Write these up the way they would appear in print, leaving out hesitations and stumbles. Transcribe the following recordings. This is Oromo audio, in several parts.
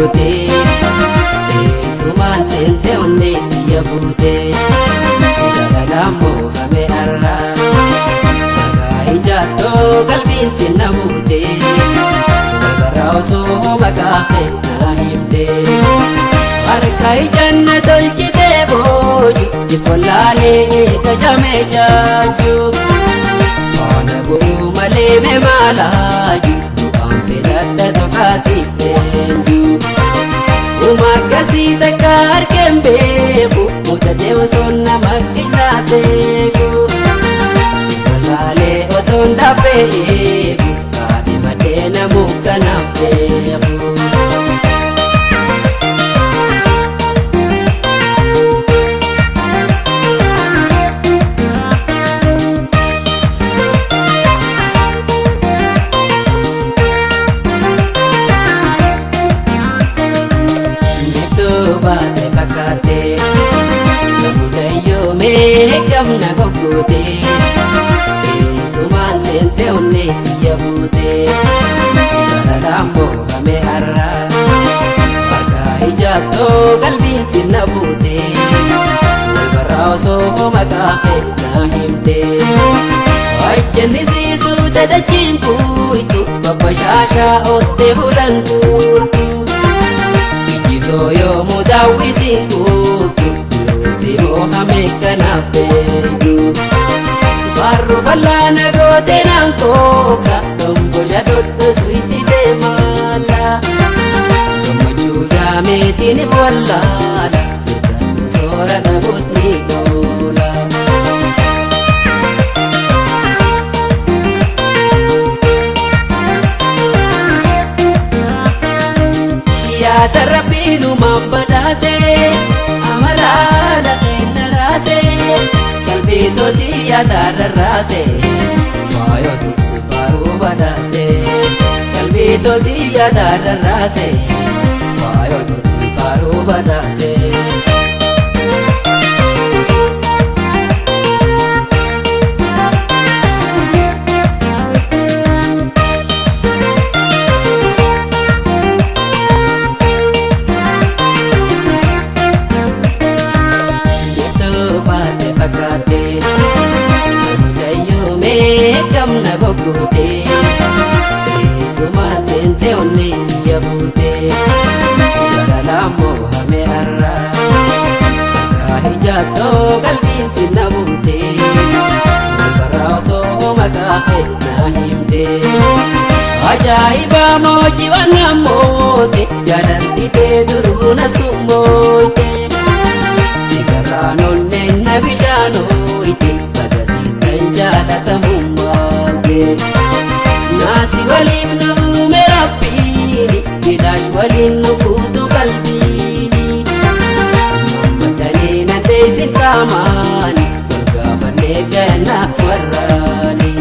gogote suman sente onne yabute jalalamo hame arra jatto qalbin sinamute barauso magahe nahimde arkai jannatul chite boju dikolale kajame jaju ona bu male me malaju ampelada dokasi tenju umagasi takar kembe bu mudade sonna makishna seku Lale osonda pebu kadi madena mukana pebu Nito bate bakate samudayo megam na gogote suman sente onne yabute jalalamo hame arra arkai jatto qalbin sinabute barauso magahe nahimde ajjanni sisu dadachin kuitu babashasha otte bulan kurtu ijito yo mudawisin kurtu simo hame kanapedu Barro ballana gote nankoka Dombo jadoddo suisite mala Dombo chuja metini wallala Sudanu sora na busni gola Ya tarabinu mambadase Amalala tenarase Kalbito siya dararase Mayo tusi faru badase Kalbito siya dararase Mayo tusi faru badase Gamna gogote suman sente onne yabute jalalamo hame arra jatto qalbin sinabute barauso magahe nahimde ajaiba moji wanamote jadantite durguna sumote sigaranonne nabishanoite jadatamu nasi walib namume rabbini bidash walin nukutu qalbini mammadani nandesi kamani gafane gana warrani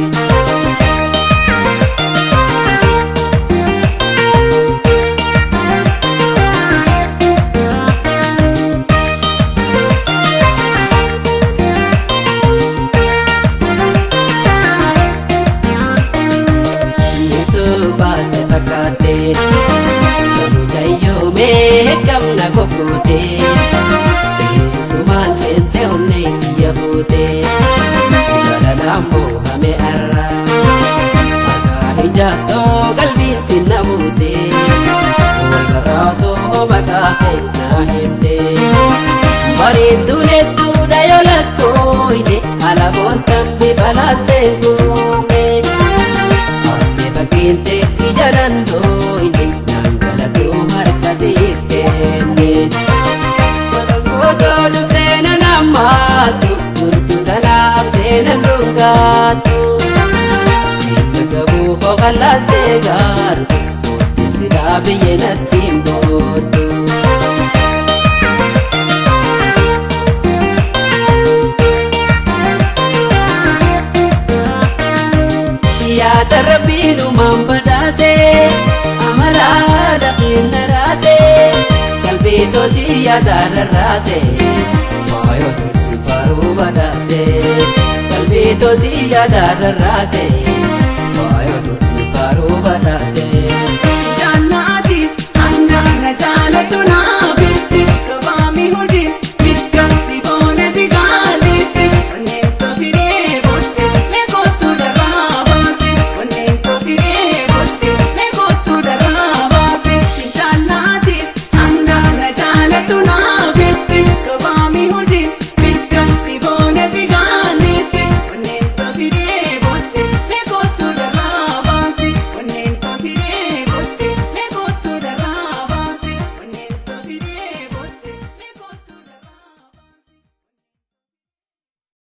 samudayo megam na gogote suman sente onne yabute jalalamo hame arra arkai jatto qalbin sinabute barauso magahe nahimde baridunettu dayolakkoide alabon tambi balaltengume Kinte ijalando ini nanggalado markasif kenne Wadangoto lutena namatu Turtu tanab tena nungatu Sita gabu hokalal tegar Putin sidabi yenatim botu Ya tarabinu mambadase Amara laqin narase Kalbito siya dararase Mayo tusi faru badase Kalbito siya dararase Mayo tusi faru badase